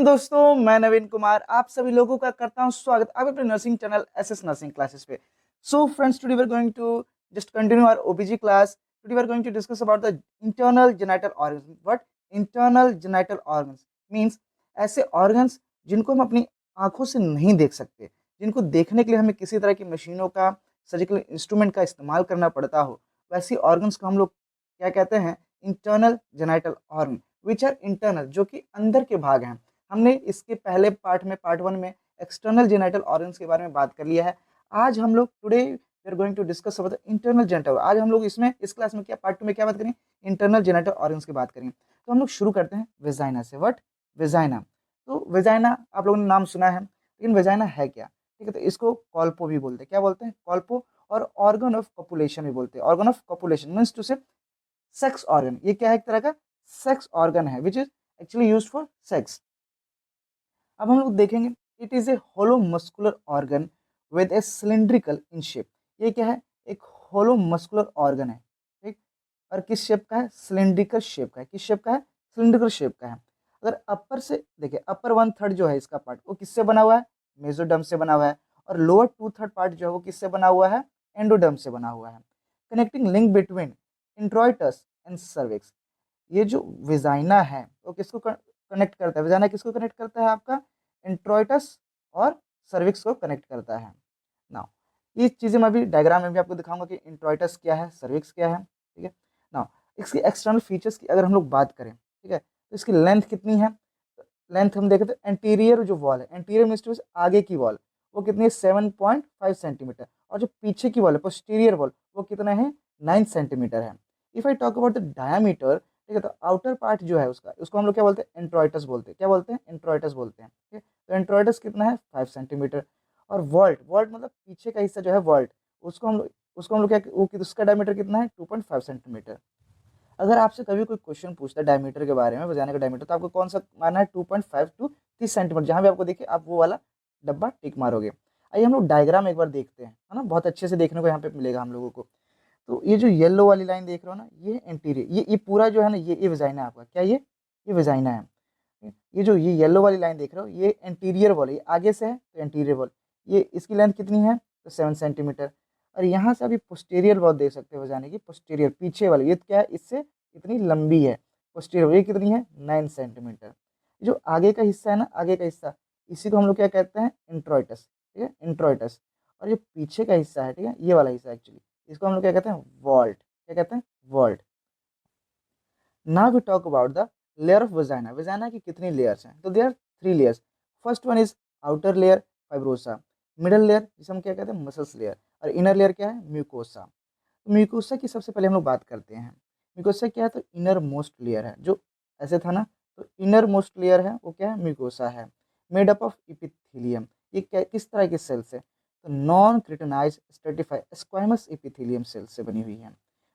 दोस्तों, मैं नवीन कुमार आप सभी लोगों का करता हूं स्वागत आप अपने nursing channel SS nursing classes पे। So friends, today we are going to just continue our OBG class. Today we are going to discuss about the internal genital organs. What internal genital organs means? ऐसे organs जिनको हम अपनी आंखों से नहीं देख सकते, जिनको देखने के लिए हमें किसी तरह की मशीनों का, सर्जिकल इंस्ट्रूमेंट का इस्तेमाल करना पड़ता हो, वैसी ऑर्गन्स को हम लोग क्या कहते हैं? Internal genital organ, which are internal, जो कि अंदर के भाग हैं। हमने इसके पहले पार्ट में, पार्ट 1 में एक्सटर्नल जेनिटल ऑर्गन्स के बारे में बात कर लिया है। आज हम लोग today we are going to discuss about internal genital. आज हम लोग इसमें इस क्लास में क्या पार्ट 2 में क्या बात करें? इंटरनल जेनिटल ऑर्गन्स की बात करेंगे। तो हम लोग शुरू करते हैं वेजाइना से। व्हाट? वेजाइना। तो वेजाइना आप लोगों ने नाम सुना है, लेकिन वेजाइना है क्या? ठीक है, तो इसको कॉल्पो भी बोलते हैं। क्या बोलते हैं? कॉल्पो। और ऑर्गन ऑफ कॉपुलेशन भी बोलते हैं। Organ of copulation means to say sex organ. ये क्या है? एक तरह का सेक्स ऑर्गन है, which is actually used for sex. अब हम लोग देखेंगे, it is a hollow muscular organ with a cylindrical in shape. ये क्या है? एक होलो मस्कुलर ऑर्गन है, ठीक। और किस शेप का है? सिलिंड्रिकल शेप का है। किस शेप का है? सिलिंड्रिकल शेप का है। अगर अपर से देखिए, अपर 1/3 जो है इसका पार्ट, वो किससे बना हुआ है? मेसोडर्म से बना हुआ है। और लोअर 2/3 पार्ट जो है वो किससे बना हुआ है? एंडोडर्म से बना हुआ है। Connecting link between introitus and cervix. ये जो विजाइना है वो किसको कनेक्ट करता है? विजाइना किसको कनेक्ट करता है? आपका इंट्रोइटस और सर्विक्स को कनेक्ट करता है। नाउ ये चीजें मैं भी डायग्राम में भी आपको दिखाऊंगा कि इंट्रोइटस क्या है, सर्विक्स क्या है, ठीक है। नाउ इसकी एक्सटर्नल फीचर्स की अगर हम लोग बात करें, ठीक है, तो इसकी लेंथ कितनी है? लेंथ हम देखें तो एंटीरियर जो वॉल है, एंटीरियर मीन्स आगे की वॉल, वो कितनी है? 7.5 सेंटीमीटर। और जो पीछे की वॉल है, पोस्टीरियर वॉल, वो कितना है? 9 सेंटीमीटर है। If I talk about the diameter, ठीक है, तो आउटर पार्ट जो है उसका, उसको हम लोग क्या बोलते हैं? एंट्रोइटस बोलते हैं। क्या बोलते हैं? एंट्रोइटस बोलते हैं, ठीक है। तो एंट्रोइटस कितना है? 5 सेंटीमीटर। और वॉल्ट, वॉल्ट मतलब पीछे का हिस्सा जो है वॉल्ट, उसको हम लोग क्या, वो उसका डायमीटर कितना है? 2.5 सेंटीमीटर। अगर आपसे कभी कोई क्वेश्चन पूछता है डायमीटर के बारे में, वजाने का डायमीटर, तो आपको कौन सा मानना है? 2.5 टू 30 सेंटीमीटर। जहां भी आपको देखिए आप वो वाला डब्बा टिक मारोगे। आइए हम लोग डायग्राम एक बार देखते हैं, है ना, बहुत अच्छे से देखने को यहाँ पे मिलेगा हम लोगों को। तो ये जो येलो वाली लाइन देख रहे हो ना, ये एंटीरियर, ये पूरा जो है ना, ये वेजाइना है आपका। क्या ये वेजाइना है। ये जो ये येलो वाली लाइन देख रहे हो, ये एंटीरियर वॉल, ये आगे से है तो एंटीरियर वॉल। ये इसकी लेंथ कितनी है? तो 7 सेंटीमीटर। और यहाँ से अभी पोस्टीरियर वॉल देख सकते हो जाने की, पोस्टीरियर पीछे वाली, ये क्या है? इससे इतनी लंबी है। पोस्टीरियर ये कितनी है? 9 सेंटीमीटर। जो आगे का हिस्सा है ना, आगे का हिस्सा, इसी को हम लोग क्या कहते हैं? इंट्रोइटस, ठीक है, इंट्रोइटस। और जो पीछे का हिस्सा है, ठीक है, ये वाला हिस्सा एक्चुअली, इसको हम लोग क्या कहते हैं? वॉल्ट। क्या कहते हैं? Vault. Now we talk about the layer of vagina. Vagina की कितनी लेयर्स हैं? तो there are 3 layers. First one is outer layer, fibrosa. Middle layer जिसे हम क्या कहते हैं? Muscles layer. और इनर लेयर क्या है? म्यूकोसा। तो म्यूकोसा की सबसे पहले हम लोग बात करते हैं। म्यूकोसा क्या है? तो इनर मोस्ट लेयर है, जो ऐसे था ना, तो इनर मोस्ट लेयर है वो क्या है? म्यूकोसा है। Made up of epithelium. ये क्या, किस तरह के सेल से? तो non keratinised stratified squamous epithelium cell से बनी हुई है।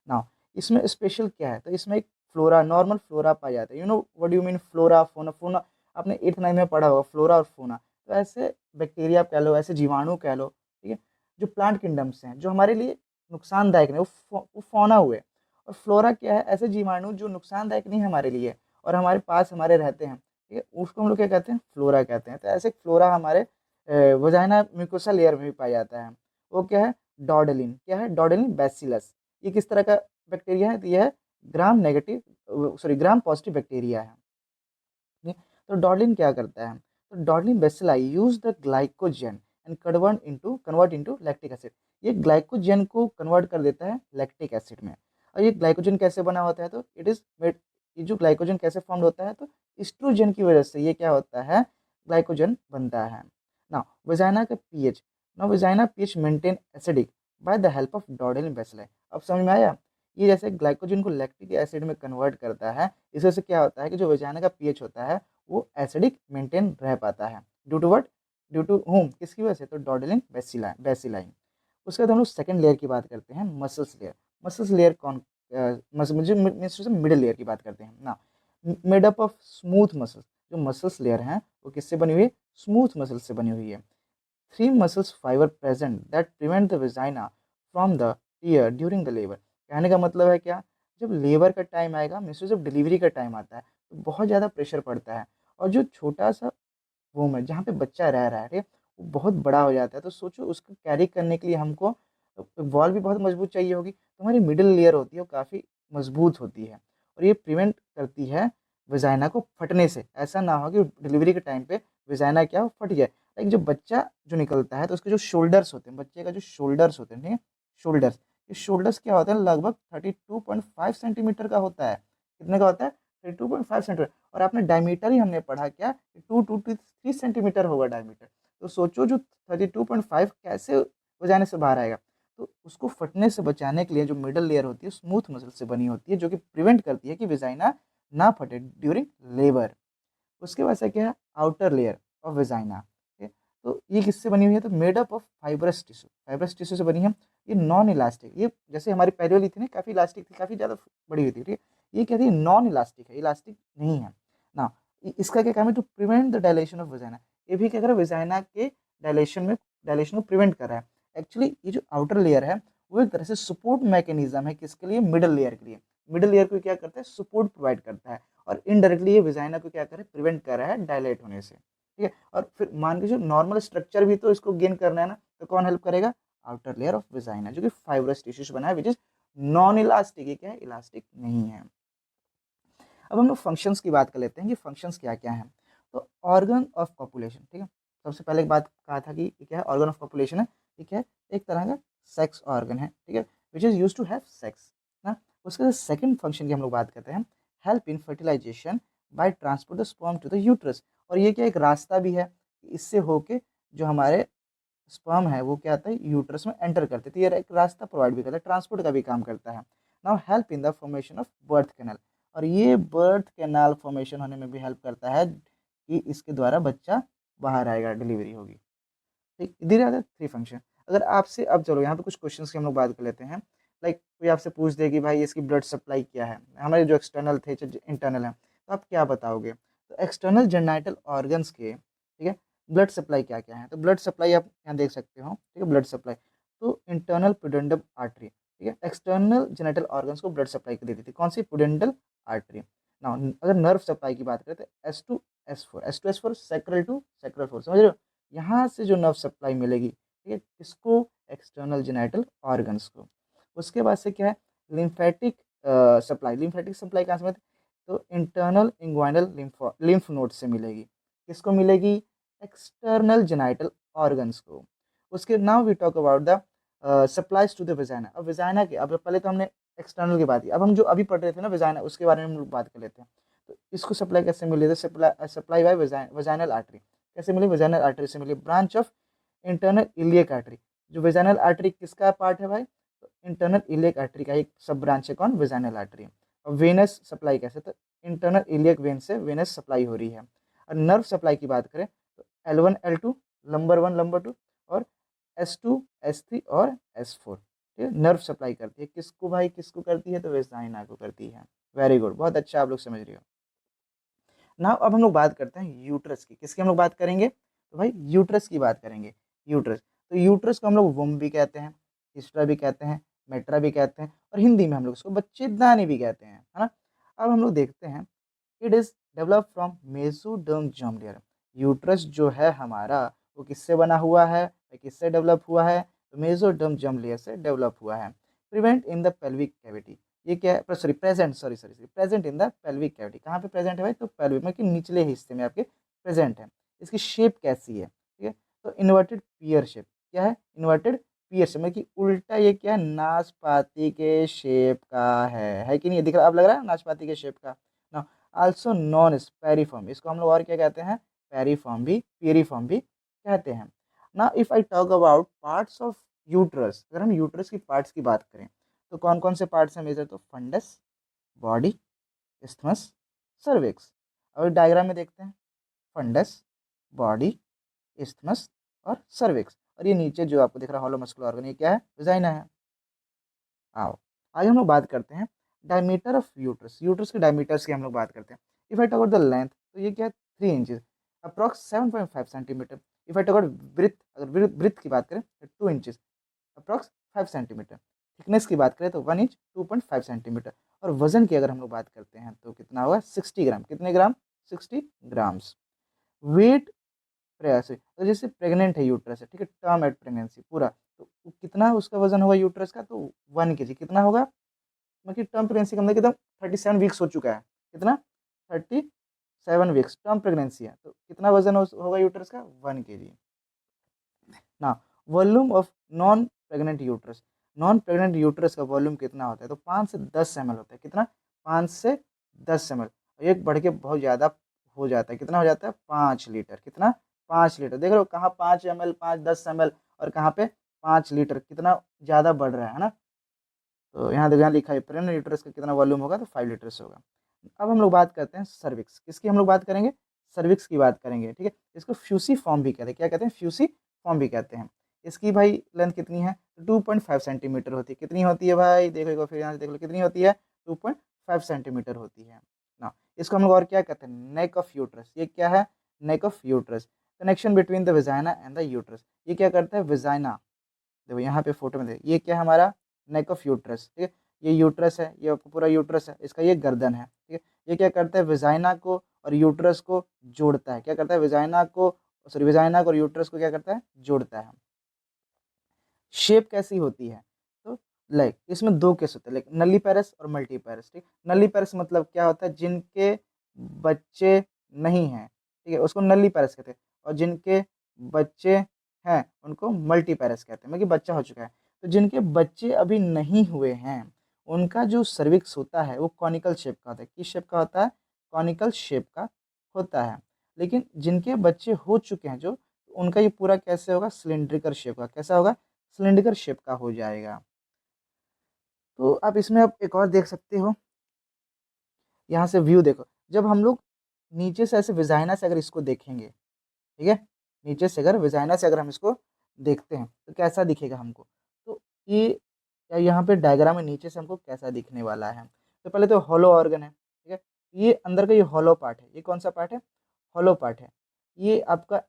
नाउ इसमें स्पेशल क्या है? तो इसमें एक फ्लोरा, नॉर्मल फ्लोरा पाया जाता है। You know what do you mean flora, फोना? फोना आपने 8th 9th में पढ़ा होगा, फ्लोरा और फोना। तो ऐसे बैक्टीरिया कह लो, ऐसे जीवाणु कह लो, ठीक है, जो प्लांट किंगडम्स हैं, जो हमारे लिए नुकसानदायक नहीं, वो फौना हुए। और फ्लोरा क्या है? ऐसे जीवाणु जो नुकसानदायक नहीं है हमारे लिए और हमारे पास हमारे रहते हैं, ठीक है, उसको हम लोग क्या कहते हैं? फ्लोरा कहते हैं। तो ऐसे फ्लोरा हमारे वजाइना म्यूकोसा लेयर में भी पाया जाता है। वो क्या है? डॉर्डेलिन। क्या है? डॉर्डेलिन बैसिलस। ये किस तरह का बैक्टीरिया है? तो यह है gram negative, sorry gram positive bacteria है। ठीक है? तो डॉर्लिन क्या करता है? तो Darling bacilli use the glycogen and convert into lactic acid. ये ग्लाइकोजन को कन्वर्ट कर देता है लैक्टिक एसिड में। और ये ग्लाइकोजन कैसे बना होता है? तो इट इज मेड, ये जो ग्लाइकोजन कैसे फॉर्म होता है? तो एस्ट्रोजन की वजह से ये क्या होता है? ग्लाइकोजन बनता है। नाउ वजाइना का pH, now vagina pH maintain acidic by the help of Darling bacilli. अब समझ में आया? ये जैसे ग्लाइकोजन को लैक्टिक एसिड में कन्वर्ट करता है, इस वजह से क्या होता है कि जो वजाइना का पीएच होता है वो एसिडिक मेंटेन रह पाता है। Due to what? Due to home, किसकी वजह से? तो डॉर्डेलिन बेसिलाई। उसके बाद हम लोग सेकंड लेयर की बात करते हैं, मसल्स लेयर। मसल्स लेयर कौन? मुझे मिडिल लेयर की बात करते हैं ना। Made up of smooth muscles. जो मसल्स लेयर हैं वो किससे बनी हुई है? स्मूथ मसल्स से बनी हुई है। 3 muscles fiber present that prevent the vagina from the tear during the labor। कहने का मतलब है क्या? जब लेबर का टाइम आएगा, मीन्स जब डिलीवरी का टाइम आता है, तो बहुत ज़्यादा प्रेशर पड़ता है, और जो छोटा सा वोम है, जहाँ पे बच्चा रह रहा है, ठीक है, वो बहुत बड़ा हो जाता है। तो सोचो उसको कैरी करने के लिए हमको वॉल भी बहुत मजबूत चाहिए होगी। तो हमारी मिडिल लेयर होती है वो काफ़ी मजबूत होती है, और ये प्रिवेंट करती है वजाइना को फटने से। ऐसा ना हो कि डिलीवरी के टाइम पे वजाइना क्या हो, फट जाए। लाइक जो बच्चा जो निकलता है तो उसके जो शोल्डर्स होते हैं, बच्चे का जो शोल्डर्स होते हैं, ठीक है, शोल्डर्स, ये शोल्डर्स क्या होता है, लगभग 32.5 सेंटीमीटर का होता है। कितने का होता है? 32.5 सेंटीमीटर। और आपने डायमीटर ही हमने पढ़ा क्या, 2 to 3 सेंटीमीटर होगा डायमीटर। तो सोचो जो 32.5 कैसे वजाने से बाहर आएगा। तो उसको फटने से बचाने के लिए जो मिडल लेयर होती है स्मूथ मसल से बनी होती है, जो कि प्रिवेंट करती है कि वेजाइना ना फटे ड्यूरिंग लेबर। उसके बाद से क्या है, आउटर लेयर ऑफ वेजाइना। तो ये किससे बनी हुई है, तो made up of fibrous tissue, fibrous tissue से बनी है। ये नॉन इलास्टिक, ये जैसे हमारी पहले वाली थी ना, काफ़ी इलास्टिक थी, काफ़ी ज़्यादा बड़ी हुई थी, ठीक है, ये क्या थी, नॉन इलास्टिक है, इलास्टिक नहीं है ना। इसका क्या काम है, to prevent the dilation of vagina. ये भी क्या कर रहा है, वेजाइना के डायलेशन को प्रिवेंट कर रहा है। एक्चुअली ये जो आउटर लेयर है वो एक तरह से सपोर्ट मैकेनिज्म है, किसके लिए, मिडल लेयर के लिए। मिडल लेयर को क्या करता है, सपोर्ट प्रोवाइड करता है, और इनडायरेक्टली ये वेजाइना को क्या करे, प्रिवेंट कर रहा है डायलेट होने से, ठीक है। और फिर मान के जो नॉर्मल स्ट्रक्चर भी तो इसको गेन करना है ना, तो कौन हेल्प करेगा, आउटर लेयर ऑफ वेजाइना, जो कि फाइब्रस टिश्यू से बना है, विच इज नॉन इलास्टिक। ये क्या है, इलास्टिक नहीं है। अब हम लोग फंक्शंस की बात कर लेते हैं कि फंक्शंस क्या क्या हैं। तो ऑर्गन ऑफ कॉपुलेशन, ठीक है, सबसे पहले एक बात कहा था कि ये क्या है, ऑर्गन ऑफ कॉपुलेशन है, ठीक है, एक तरह का सेक्स ऑर्गन है, ठीक है, which is use to have sex ना। उसके सेकंड फंक्शन की हम लोग बात करते हैं, help in fertilization by transport the sperm to the uterus. और ये क्या एक रास्ता भी है, इससे होके जो हमारे स्पर्म है वो क्या आता है, यूट्रस में एंटर करते, तो ये एक रास्ता प्रोवाइड भी करता है, ट्रांसपोर्ट का भी काम करता है। Now help in the formation of birth canal, और ये बर्थ कैनाल फॉर्मेशन होने में भी हेल्प करता है कि इसके द्वारा बच्चा बाहर आएगा, डिलीवरी होगी, ठीक। धीरे आते थ्री फंक्शन। अगर आपसे, अब चलो यहाँ पे कुछ क्वेश्चंस की हम लोग बात कर लेते हैं। लाइक कोई आपसे पूछ दे कि भाई इसकी ब्लड सप्लाई क्या है, हमारे जो एक्सटर्नल थे जो इंटरनल है, तो आप क्या बताओगे। तो एक्सटर्नल जेनाइटल ऑर्गन्स के, ठीक है, ब्लड सप्लाई क्या क्या है। तो ब्लड सप्लाई आप यहाँ देख सकते हो, ठीक है, ब्लड सप्लाई। तो इंटरनल पुडेंडम आर्टरी, ठीक है, एक्सटर्नल जेनाइटल ऑर्गन्स को ब्लड सप्लाई देती थी, कौन सी, पुडेंडल आर्टरी। ना अगर नर्व सप्लाई की बात करें तो S2S4 सैक्रल टू सैक्रल 4, समझ रहे हो, यहाँ से जो नर्व सप्लाई मिलेगी, ठीक है, किसको, एक्सटर्नल जेनाइटल ऑर्गन्स को। उसके बाद से क्या है, लिम्फेटिक सप्लाई, लिम्फेटिक सप्लाई कहाँ से मिलती है, तो इंटरनल इंग्वाइनल लिम्फ नोड से मिलेगी, किसको मिलेगी, एक्सटर्नल जेनाइटल ऑर्गन्स को। उसके now we talk about the supplies to the vagina. अब वेजाइना के, अब पहले तो हमने एक्सटर्नल की बात की, अब हम जो अभी पढ़ रहे थे ना वेजाइना, उसके बारे में हम लोग बात कर लेते हैं। तो इसको सप्लाई कैसे मिली, तो सप्लाई बाय वेजाइनल आर्टरी, कैसे मिली, वेजाइनल आर्टरी से मिली, branch of internal iliac artery. जो वेजाइनल आर्टरी किसका पार्ट है भाई, तो इंटरनल इलियक आर्टरी का एक सब ब्रांच है, कौन, वेजाइनल आर्टरी। और वेनस सप्लाई कैसे, तो इंटरनल इलियक वेन से वेनस सप्लाई हो रही है। और नर्व सप्लाई की बात करें तो L1 L2, लंबर 1 लंबर 2, और S2 S3 और S4, ठीक है, नर्व सप्लाई करती है, किसको भाई, किसको करती है, तो वेजाइना को करती है। वेरी गुड, बहुत अच्छा, आप लोग समझ रहे हो ना। अब हम लोग बात करते हैं यूट्रस की, किसकी हम लोग बात करेंगे, तो भाई यूट्रस की बात करेंगे। यूट्रस, तो यूट्रस को हम लोग वुम भी कहते हैं, हिस्ट्रा भी कहते हैं, मेट्रा भी कहते हैं, और हिंदी में हम लोग उसको बच्चेदानी भी कहते हैं, है ना। अब हम लोग देखते हैं, it is develop from mesoderm germ layer. Uterus जो है हमारा वो किससे बना हुआ है, किससे डेवलप हुआ है, तो मेसोडर्म जर्म लेयर से डेवलप हुआ है। Prevent in the pelvic cavity, ये क्या है, sorry present, sorry present in the pelvic cavity, कहाँ पे प्रेजेंट है भाई, तो पेल्विक में कि निचले हिस्से में आपके प्रेजेंट है। इसकी शेप कैसी है, ठीक है, तो इन्वर्टेड पियर शेप, क्या है, इन्वर्टेड पियर शेप, मतलब कि उल्टा, ये क्या है, नाशपाती के शेप का है कि नहीं, दिख रहा, अब लग रहा है नाशपाती के शेप का ना। आल्सो नॉन इज पेरीफॉर्म, इसको हम लोग और क्या कहते हैं, पेरीफॉर्म भी, पेरीफॉर्म भी कहते हैं ना। If I talk about parts of uterus, अगर हम यूट्रस की पार्ट्स की बात करें तो कौन कौन से पार्ट्स हैं मेजर, तो फंडस, बॉडी, इस्थमस, सर्विक्स। और डायग्राम में देखते हैं, फंडस, बॉडी, इस्थमस और सर्विक्स, और ये नीचे जो आपको दिख रहा है हॉलो मस्कुलर ऑर्गन, ये क्या है, वेजाइना है। आओ आगे हम लोग बात करते हैं डायमीटर ऑफ यूट्रस, यूट्रस के डायमीटर्स की हम लोग बात करते हैं। If I talk about the length, तो ये क्या है, 3 inches, approx 7.5 centimetre. If I talk about breadth, अगर ब्रिथ की बात करें तो 2 इंचेस, अप्रॉक्स 5 सेंटीमीटर। थिकनेस की बात करें तो 1 इंच 2.5 सेंटीमीटर। और वजन की अगर हम लोग बात करते हैं तो कितना हुआ, 60 ग्राम, कितने ग्राम, 60 ग्राम्स। वेट तो जैसे प्रेग्नेंट है यूट्रस है, ठीक है, टर्म एट प्रेगनेंसी पूरा, तो कितना उसका वजन होगा यूट्रस का, तो 1 kg कितना होगा, मतलब टर्म प्रेगनेंसी का मतलब एकदम 37 वीक्स हो चुका है, कितना 37 वीक्स टर्म प्रेगनेंसी है, तो कितना वजन होगा यूट्रस का 1 kg। ना volume of non pregnant uterus, non pregnant uterus का वॉल्यूम कितना होता है, तो 5 से 10 ml होता है, कितना 5 से 10 ml, एक बढ़ के बहुत ज़्यादा हो जाता है, कितना हो जाता है 5 लीटर, कितना 5 लीटर, देख रहे हो कहाँ 5 ml 5 10 ml और कहाँ पे 5 लीटर, कितना ज़्यादा बढ़ रहा है ना। तो यहाँ देखो, यहाँ लिखा है प्रेग्नेंट यूट्रस का कितना वॉल्यूम होगा, तो 5 लीटर्स होगा। अब हम लोग बात करते हैं सर्विक्स, किसकी हम लोग बात करेंगे, सर्विक्स की बात करेंगे, ठीक है। इसको फ्यूसी फॉर्म भी कहते हैं, क्या कहते हैं, फ्यूसी फॉर्म भी कहते हैं। इसकी भाई लेंथ कितनी है, 2.5 सेंटीमीटर होती है, कितनी होती है भाई, देखो एक बार फिर यहाँ से देख लो कितनी होती है, 2.5 सेंटीमीटर होती है ना। इसको हम लोग और क्या कहते हैं, नेक ऑफ यूट्रस, ये क्या है, neck of uterus, connection between the vagina and the uterus, ये क्या करता है, विजाइना, देखो यहाँ पे फोटो में देखो, ये क्या है हमारा नेक ऑफ यूट्रस, ठीक है, ये यूट्रस है, ये पूरा यूट्रस है, इसका ये गर्दन है, ठीक है, ये क्या करता है, विजाइना को और यूट्रस को जोड़ता है, क्या करता है, विजाइना को, सॉरी विजाइना को और यूट्रस को क्या करता है, जोड़ता है। शेप कैसी होती है, तो लाइक इसमें दो केस होते हैं, लाइक नली पैरस और मल्टी पैरस, ठीक, नली पैरस मतलब क्या होता है, जिनके बच्चे नहीं हैं, ठीक है, उसको नली पैरस कहते हैं, और जिनके बच्चे हैं उनको मल्टी पैरस कहते हैं, मतलब कि बच्चा हो चुका है। तो जिनके बच्चे अभी नहीं हुए हैं उनका जो सर्विक्स होता है वो कॉनिकल शेप का होता है, किस शेप का होता है, कॉनिकल शेप का होता है। लेकिन जिनके बच्चे हो चुके हैं जो, उनका ये पूरा कैसे होगा, सिलेंड्रिकल शेप का, कैसा होगा, सिलेंडर शेप का हो जाएगा। तो आप इसमें आप एक और देख सकते हो, यहाँ से व्यू देखो, जब हम लोग नीचे से ऐसे विजाइना से अगर इसको देखेंगे, ठीक है, नीचे से अगर विजाइना से अगर हम इसको देखते हैं तो कैसा दिखेगा हमको, तो ये या यहाँ पे डायग्राम में नीचे से हमको कैसा दिखने वाला है, तो पहले तो हॉलो ऑर्गन है, ठीक है, ये अंदर का ये हॉलो पार्ट है, ये कौन सा पार्ट है, हॉलो पार्ट है, ये आपका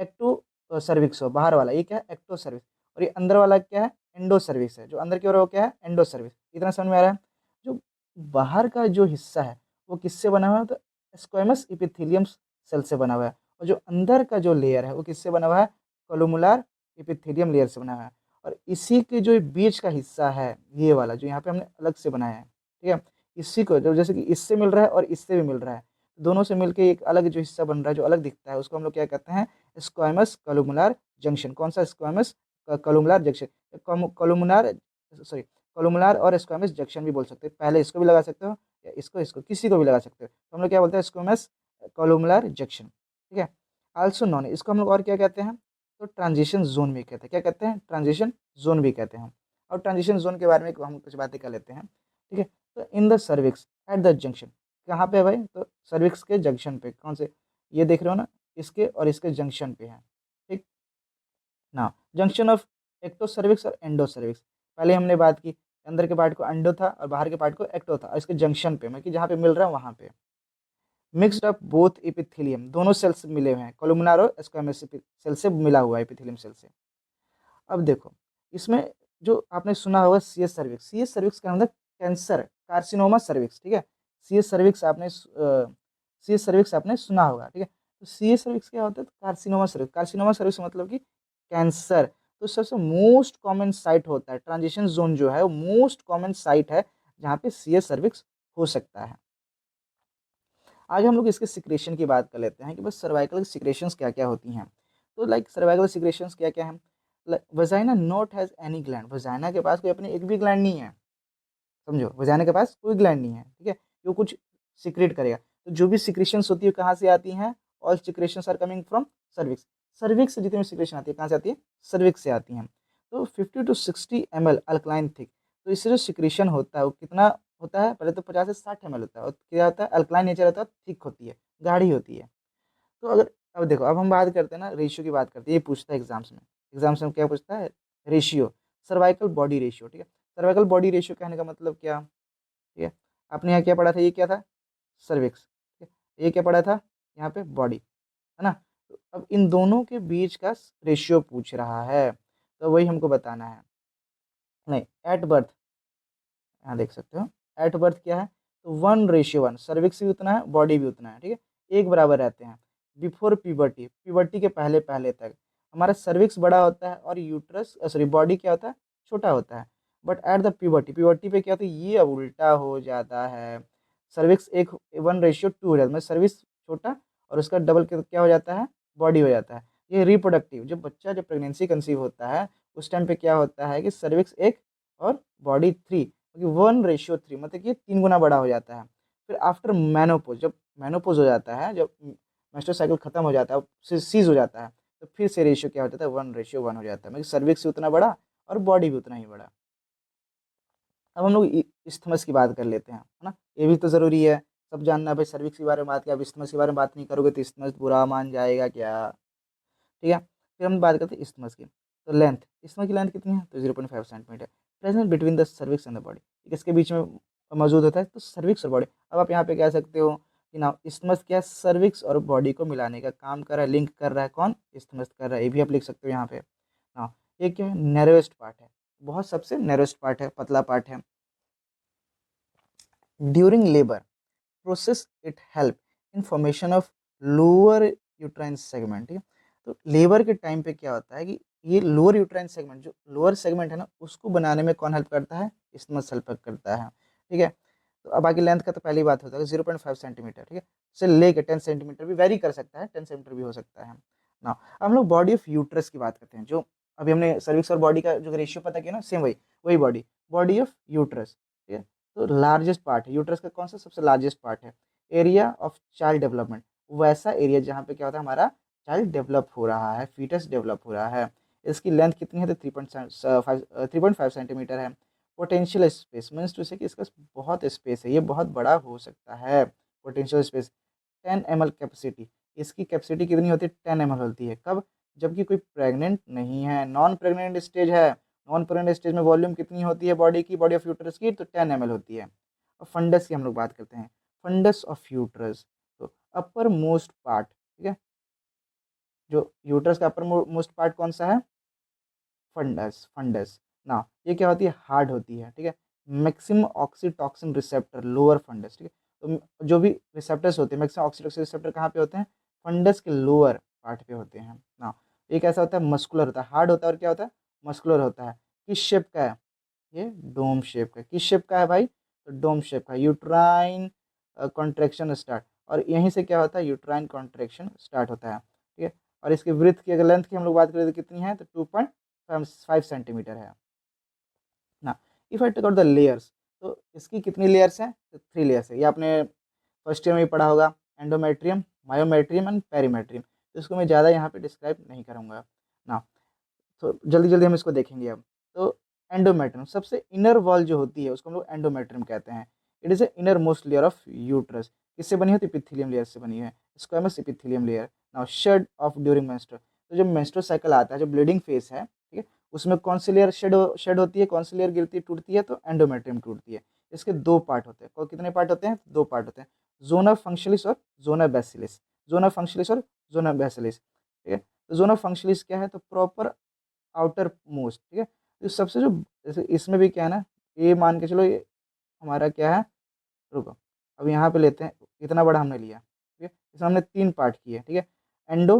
एक्टो सर्विक्स हो बाहर वाला, ये क्या है, एक्टो सर्विक्स, और ये अंदर वाला क्या है, एंडो सर्विक्स है, जो अंदर की ओर है वो क्या है, एंडो सर्विक्स, इतना समझ में आ रहा है। जो बाहर का जो हिस्सा है वो किससे बना हुआ है, तो स्क्वेमस इपिथेलियम सेल से बना हुआ है, और जो अंदर का जो लेयर है वो किससे बना हुआ है, कोलुमुलर इपिथेलियम लेयर से बना हुआ है, और इसी के जो बीच का हिस्सा है ये वाला जो यहाँ पे हमने अलग से बनाया है, ठीक है, इसी को जो जैसे कि इससे मिल रहा है और इससे भी मिल रहा है, दोनों से मिलके एक अलग जो हिस्सा बन रहा है जो अलग दिखता है, उसको हम लोग क्या कहते हैं, स्क्वामस कोलुमुलर जंक्शन, कौन सा, स्क्वामस कोलुमुलर जंक्शन, कोलुमुलर, सॉरी कोलुमुलर और स्क्वामस जंक्शन भी बोल सकते हैं, पहले इसको भी लगा सकते हो या इसको किसी को भी लगा सकते हो, तो हम लोग क्या बोलते हैं, स्क्वामस कोलुमुलर जंक्शन, ठीक है। आल्सो नॉन, इसको हम लोग और क्या कहते हैं, तो ट्रांजिशन जोन भी कहते हैं, क्या कहते हैं, ट्रांजिशन जोन भी कहते हैं। और ट्रांजिशन जोन के बारे में हम कुछ बातें कर लेते हैं, ठीक है। तो in the cervix at the junction, कहाँ पे है भाई, तो सर्विक्स के जंक्शन पे, कौन से, ये देख रहे हो ना, इसके और इसके जंक्शन पे है, ठीक ना, जंक्शन ऑफ एक्टो सर्विक्स और एंडो सर्विक्स, पहले हमने बात की अंदर के पार्ट को एंडो था और बाहर के पार्ट को एक्टो था, और इसके जंक्शन पे मतलब कि जहाँ पे मिल रहा है वहाँ पे मिक्स्ड अप बोथ एपिथेलियम, दोनों सेल्स मिले हुए हैं, कोलुमिनार और स्क्वामस सेल से मिला हुआ है एपिथेलियम सेल से। अब देखो इसमें जो आपने सुना होगा सीएस सर्विक्स, सीएस सर्विक्स का मतलब कैंसर कार्सिनोमा सर्विक्स, ठीक है, सीएस सर्विक्स आपने सीएस सर्विक्स आपने सुना होगा, ठीक है, तो सीएस सर्विक्स क्या होता है, कार्सिनोमा सर्विक्स, कार्सिनोमा सर्विक्स मतलब कि कैंसर। तो सबसे मोस्ट कॉमन साइट होता है, ट्रांजिशन जोन जो है वो मोस्ट कॉमन साइट है जहाँ पे सीएस सर्विक्स हो सकता है। आज हम लोग इसके सिक्रेशन की बात कर लेते हैं कि बस सर्वाइकल सिक्रेशंस क्या क्या होती हैं। तो लाइक सर्वाइकल सिक्रेशंस क्या क्या हैं, vagina not has any gland, vagina के पास कोई अपनी एक भी ग्लैंड नहीं है, समझो वजाइना के पास कोई ग्लैंड नहीं है, ठीक है, वो कुछ सिक्रेट करेगा, तो जो भी सिक्रेशंस होती है कहाँ से आती हैं, all secretions are coming from cervix, cervix से जितनी भी सिक्रेशन आती है कहाँ से आती है, सर्विक्स से आती हैं। तो 50 to 60 ml अल्कलाइन थिक, तो इससे जो सिक्रेशन होता है वो कितना होता है, पहले तो 50 से 60 ml होता है, और क्या होता है, अल्कलाइन नेचर होता है, थिक होती है, गाढ़ी होती है। तो अगर अब देखो, अब हम बात करते हैं ना, रेशियो की बात करते हैं, ये पूछता है एग्जाम्स में क्या पूछता है, रेशियो, सर्वाइकल बॉडी रेशियो, ठीक है, सर्वाइकल बॉडी रेशियो कहने का मतलब क्या, ठीक है, आपने यहाँ क्या पढ़ा था, ये क्या था, सर्विक्स, ठीक है, ये क्या पढ़ा था, यहाँ पे बॉडी, है ना। तो अब इन दोनों के बीच का रेशियो पूछ रहा है, तो वही हमको बताना है, नहीं एट बर्थ, यहाँ देख सकते हो, एट बर्थ क्या है, तो 1:1, सर्विक्स भी उतना है बॉडी भी उतना है, ठीक है, एक बराबर रहते हैं। बिफोर प्यूबर्टी, प्यूबर्टी के पहले पहले तक हमारा सर्विक्स बड़ा होता है और यूट्रस सॉरी बॉडी क्या होता है, छोटा होता है। But at the puberty, puberty पे क्या होता है, ये अब उल्टा हो जाता है। सर्विक्स एक 1:2 हो जाता है, मतलब सर्विक्स छोटा और उसका डबल क्या हो जाता है, बॉडी हो जाता है। ये रिप्रोडक्टिव, जब बच्चा जब प्रेगनेंसी कंसीव होता है उस टाइम पे क्या होता है कि सर्विक्स एक और बॉडी 3, क्योंकि 1:3, मतलब कि 3 गुना बड़ा हो जाता है। फिर आफ्टर मेनोपोज, जब मेनोपोज हो जाता है, जब मेंस्ट्रुअल साइकिल खत्म हो जाता है, सीज हो जाता है, तो फिर से रेशियो क्या हो जाता है, 1:1 हो जाता है, मतलब सर्विक्स भी उतना बड़ा और बॉडी भी उतना ही बड़ा। अब हम लोग इस्थमस की बात कर लेते हैं, है ना, ये भी तो ज़रूरी है सब जानना है भाई। सर्विक्स के बारे में बात किया, अब इस्थमस के बारे में बात नहीं करोगे तो इस्थमस बुरा मान जाएगा क्या, ठीक है। फिर हम बात करते हैं इस्थमस की। तो लेंथ, इस्थमस की लेंथ कितनी है, तो 0.5 centimetre, present between the cervix and the body, इसके बीच में मौजूद होता है तो सर्विक्स और बॉडी। अब आप यहाँ पे कह सकते हो कि ना इस्थमस क्या है, सर्विक्स और बॉडी को मिलाने का काम कर रहा है, लिंक कर रहा है, कौन, इस्थमस कर रहा है, ये भी आप लिख सकते हो यहाँ पे ना। ये क्या है, नैरोएस्ट पार्ट है, बहुत सबसे नैरोएस्ट पार्ट है, पतला पार्ट है। During labour process it help in formation of lower uterine segment, ठीक है। तो लेबर के टाइम पे क्या होता है कि ये लोअर यूट्राइन सेगमेंट, जो लोअर सेगमेंट है ना, उसको बनाने में कौन हेल्प करता है, इस्मस हेल्प करता है, ठीक है। तो अब बाकी लेंथ का तो पहली बात होता है 0.5 सेंटीमीटर, ठीक है, से लेके 10 सेंटीमीटर भी वेरी कर सकता है, 10 सेंटीमीटर भी हो सकता है ना। अब हम लोग बॉडी ऑफ यूट्रस की बात करते हैं, जो अभी हमने सर्विक्स और बॉडी का जो रेशियो पता किया ना, सेम वही वही बॉडी, बॉडी ऑफ यूट्रस, ठीक है। तो लार्जेस्ट पार्ट है यूट्रस का, कौन सा सबसे लार्जेस्ट पार्ट है, एरिया ऑफ चाइल्ड डेवलपमेंट, वैसा एरिया जहाँ पे क्या होता है, हमारा चाइल्ड डेवलप हो रहा है, फीटस डेवलप हो रहा है। इसकी लेंथ कितनी है, तो 3.5 सेंटीमीटर है। पोटेंशियल स्पेस मीन्स टू से कि इसका बहुत स्पेस है, ये बहुत बड़ा हो सकता है। पोटेंशियल स्पेस 10 ml कैपेसिटी, इसकी कैपेसिटी कितनी होती है, 10 ml होती है। कब, जबकि कोई प्रेग्नेंट नहीं है, नॉन प्रेग्नेंट स्टेज है। नॉन प्रेग्नेंट स्टेज में वॉल्यूम कितनी होती है बॉडी की, बॉडी ऑफ यूट्रस की, तो 10 ml होती है। अब फंडस की हम लोग बात करते हैं, फंडस ऑफ यूट्रस, तो अपर मोस्ट पार्ट, ठीक है, जो यूट्रस का अपर मोस्ट पार्ट कौन सा है, फंडस, फंडस ना। ये क्या होती है, हार्ड होती है, ठीक है। Maximum oxytocin receptor lower fundus, ठीक है। तो जो भी रिसेप्टर्स होते हैं, मैक्सिमम ऑक्सीटॉक्सिन रिसेप्टर कहाँ पे होते हैं, फंडस के लोअर पार्ट पे होते हैं ना। एक ऐसा होता है मस्कुलर होता है, हार्ड होता है, और क्या होता है, मस्कुलर होता है। किस शेप का है, ये डोम शेप का, किस शेप का है भाई, तो डोम शेप का। यूट्राइन कॉन्ट्रेक्शन स्टार्ट, और यहीं से क्या होता है, यूट्राइन कॉन्ट्रेक्शन स्टार्ट होता है, ठीक है। और इसके वृत्त की अगर लेंथ की हम लोग बात करें तो कितनी है, तो 2.5 सेंटीमीटर है ना। If I take out the layers, तो इसकी कितनी लेयर्स हैं, तो 3 लेयर्स है। ये आपने फर्स्ट ईयर में ही पढ़ा होगा, एंडोमेट्रियम, मायोमेट्रियम एंड पेरीमेट्रियम। तो इसको मैं ज़्यादा यहाँ पे डिस्क्राइब नहीं करूँगा ना, तो जल्दी जल्दी हम इसको देखेंगे अब। तो एंडोमेट्रियम सबसे इनर वॉल जो होती है उसको हम लोग एंडोमेट्रियम कहते हैं। It is a innermost layer of uterus, किससे बनी है, तो इपिथेलियम लेयर से बनी है, squamous epithelium layer. Now shed off during menstrual, तो जब मेंस्ट्रुअल साइकिल आता है, जो ब्लीडिंग फेस है, ठीक है, उसमें कौन सी लेयर शेड होती है, कौन सी लेयर गिरती है, टूटती है, तो एंडोमेट्रियम टूटती है। इसके 2 पार्ट होते हैं, कितने पार्ट होते हैं, 2 पार्ट होते हैं, जोना फंक्शनलिस और जोना बेसिलिस, जोना फंक्शनलिस और जोना बेसिलिस, ठीक है। तो जोना फंक्शनलिस क्या है, तो प्रॉपर आउटर मोस्ट, ठीक है। तो सबसे जो जैसे इसमें भी क्या है ना, ये मान के चलो ये हमारा क्या है, रुको, अब यहाँ पे लेते हैं, इतना बड़ा हमने लिया, ठीक है। इसमें हमने 3 पार्ट किए, ठीक है, एंडो,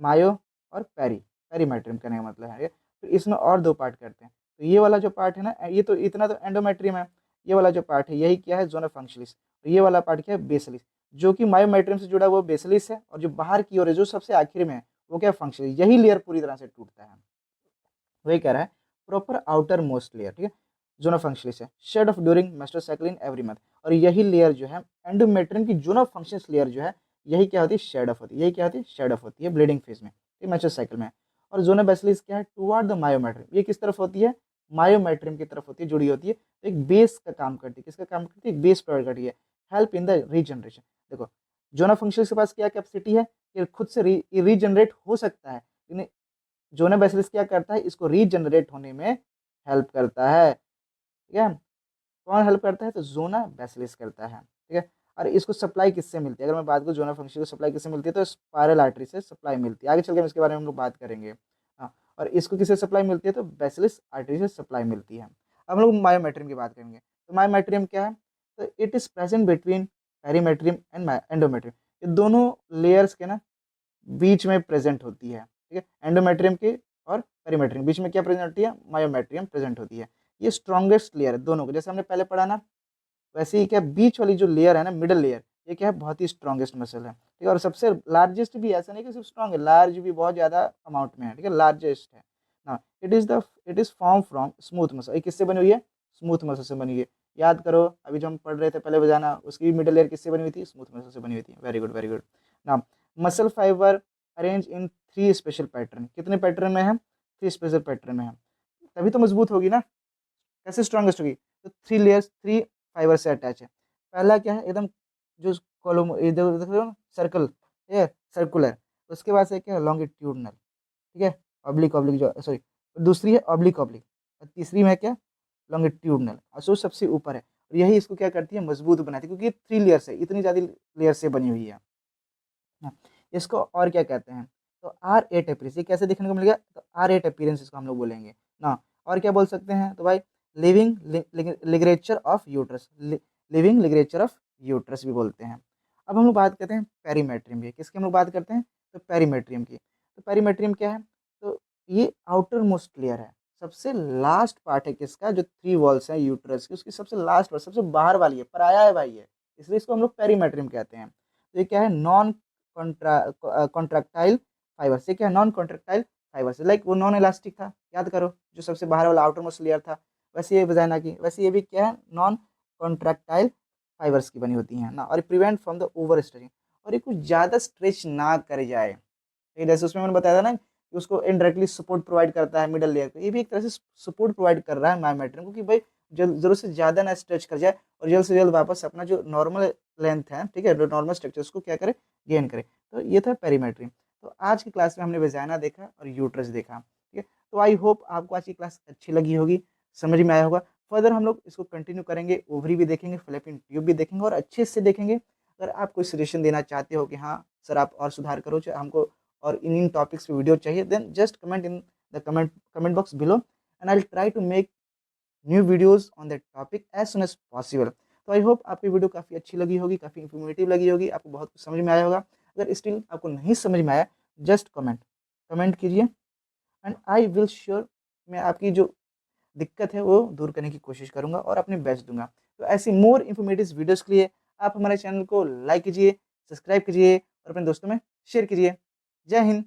मायो और पेरीमेट्रियम कहने का मतलब है, ठीक है। फिर इसमें और 2 पार्ट करते हैं, तो ये वाला जो पार्ट है ना, ये तो इतना तो एंडोमेट्रियम है, ये वाला जो पार्ट है यही क्या है, जोना फंक्शनलिस। तो ये वाला पार्ट क्या है, बेसिलिस, जो कि मायोमेट्रियम से जुड़ा हुआ बेसिलिस है, और जो बाहर की ओर है, जो सबसे आखिर में है, वो क्या है, फंक्शनलिस। यही लेयर पूरी तरह से टूटता है, वही कह रहा है, प्रॉपर आउटर मोस्ट लेयर, ठीक है, जोना फंक्शनलिस है, shed off during menstrual cycle in every month. और यही लेयर जो है एंडोमेट्रियम की, जोना फंक्शनलिस लेयर जो है, यही क्या होती है, शेड ऑफ होती है, यही क्या होती है, शेड ऑफ होती है ब्लीडिंग फेज में, ठीक, मेंस्ट्रुअल साइकिल में। और जोना बेसिलिस क्या है, टुवर्ड द मायोमेट्रियम, ये किस तरफ होती है, मायोमेट्रियम की तरफ होती है, जुड़ी होती है, तो एक बेस का काम करती है, किसका काम करती है, एक बेस प्रोवाइड करती है, हेल्प इन द रीजनरेशन। देखो जोना फंक्शनलिस के पास क्या कैपेसिटी है, ये खुद से रीजनरेट हो सकता है, लेकिन जोना बेसिलिस क्या करता है, इसको रीजनरेट होने में हेल्प करता है, ठीक है। कौन हेल्प करता है, तो जोना बेसिलिस करता है, ठीक है। और इसको सप्लाई किससे मिलती है, अगर मैं बात करूँ जोना फंक्शन को सप्लाई किससे मिलती है, तो स्पायरल आर्टरी से सप्लाई मिलती है। आगे चल के हम इसके बारे में हम लोग बात करेंगे, हाँ। और इसको किससे सप्लाई मिलती है, तो बेसिलिस आर्टरी से सप्लाई मिलती है। अब हम लोग मायोमेट्रियम की बात करेंगे, तो मायोमेट्रियम क्या है, तो it is present between perimetrium and endometrium, ये दोनों लेयर्स के ना बीच में प्रेजेंट होती है, ठीक है। एंडोमेट्रियम के और पेरीमेट्रियम बीच में क्या प्रेजेंट होती है, मायोमेट्रियम प्रेजेंट होती है। ये स्ट्रॉन्गेस्ट लेयर है दोनों को, जैसे हमने पहले पढ़ा ना, वैसे ही क्या बीच वाली जो लेयर है ना, मिडल लेयर, ये क्या है, बहुत ही स्ट्रॉन्गेस्ट मसल है, ठीक है। और सबसे लार्जेस्ट भी, ऐसा नहीं कि सिर्फ स्ट्रॉन्ग है, लार्ज भी बहुत ज्यादा अमाउंट में है, ठीक है, लार्जेस्ट है ना। It is form from smooth muscle. ये किससे बनी हुई है, स्मूथ मसल से बनी हुई है। याद करो अभी जो हम पढ़ रहे थे पहले बजाना, उसकी भी मिडल लेयर किससे बनी हुई थी, स्मूथ मसल से बनी हुई थी। वेरी गुड वेरी गुड ना। Muscle fibre arrange in 3 special pattern, कितने पैटर्न में है, 3 स्पेशल पैटर्न में है, तभी तो मजबूत होगी ना। कैसे स्ट्रॉन्गेस्ट होगी, तो 3 लेयर्स 3 फाइबर से अटैच है। पहला क्या है, एकदम जो कॉलम इधर देख रहे हो ना, सर्कल, ये सर्कुलर। उसके बाद से क्या है, लॉन्गिट्यूडनल, ठीक है, ऑब्लिक ऑब्लिक जो सॉरी, दूसरी है ऑब्लिक ऑब्लिक, और तीसरी में है क्या, लॉन्गिट्यूडनल, और सो सबसे ऊपर है। और यही इसको क्या करती है, मजबूत बनाती है, क्योंकि 3 लेयर से, इतनी ज्यादा लेयर से बनी हुई है ना। इसको और क्या कहते हैं, तो आर एट अपीयरेंस, ये कैसे देखने को मिलेगा, तो आर एट अपीयरेंस इसको हम लोग बोलेंगे ना। और क्या बोल सकते हैं, तो भाई living ligature of uterus, living ligature of uterus भी बोलते हैं। अब हम लोग बात करते हैं पेरीमेट्रियम की, किसकी हम लोग बात करते हैं, तो पेरीमेट्रियम की। तो पेरीमेट्रियम क्या है, तो ये आउटर मोस्ट लेयर है, सबसे लास्ट पार्ट है किसका, जो 3 वॉल्स है यूट्रस की, उसकी सबसे लास्ट पार्ट, सबसे बाहर वाली है, पराया है भाई ये, इसलिए इसको हम लोग पेरीमेट्रियम कहते हैं। तो ये क्या है, नॉन कॉन्ट्रैक्टाइल फाइबर से, क्या नॉन कॉन्ट्रैक्टाइल फाइबर से, लाइक वो नॉन इलास्टिक था, याद करो, जो सबसे बाहर वाला आउटर मोस्ट लेयर था, वैसे ये वजाइना की, वैसे ये भी क्या है, नॉन कॉन्ट्रैक्टाइल फाइबर्स की बनी होती हैं ना। और prevent from the over stretching, और ये कुछ ज़्यादा स्ट्रेच ना कर जाए, ठीक है। जैसे उसमें मैंने बताया था ना कि उसको इनडायरेक्टली सपोर्ट प्रोवाइड करता है मिडल लेयर को, ये भी एक तरह से सपोर्ट प्रोवाइड कर रहा है मायोमेट्रियम को, कि भाई जरूरत से ज़्यादा ना स्ट्रेच कर जाए, और जल्द से जल्द वापस अपना जो नॉर्मल लेंथ है, ठीक है, जो नॉर्मल स्ट्रक्चर, उसको क्या करे, गेन करे। तो ये था पेरीमेट्रियम। तो आज की क्लास में हमने वेजाइना देखा और यूट्रस देखा, ठीक है। तो आई होप आपको आज की क्लास अच्छी लगी होगी, समझ में आया होगा। फर्दर हम लोग इसको कंटिन्यू करेंगे, ओवरी भी देखेंगे, फ्लैपिंग ट्यूब भी देखेंगे, और अच्छे से देखेंगे। अगर आप कोई सजेशन देना चाहते हो कि हाँ सर आप और सुधार करो, चाहे हमको और इन टॉपिक्स पे वीडियो चाहिए, then just comment in the comment box below, and I will try to make new videos on that topic as soon as possible. तो आई होप आपकी वीडियो काफ़ी अच्छी लगी होगी, काफ़ी इन्फॉर्मेटिव लगी होगी, आपको बहुत कुछ समझ में आया होगा। अगर स्टिल आपको नहीं समझ में आया, जस्ट कमेंट कमेंट कीजिए, एंड आई विल श्योर, मैं आपकी जो दिक्कत है वो दूर करने की कोशिश करूंगा और अपने बेस्ट दूंगा। तो ऐसी मोर इन्फॉर्मेटिव वीडियोस के लिए आप हमारे चैनल को लाइक कीजिए, सब्सक्राइब कीजिए, और अपने दोस्तों में शेयर कीजिए। जय हिंद।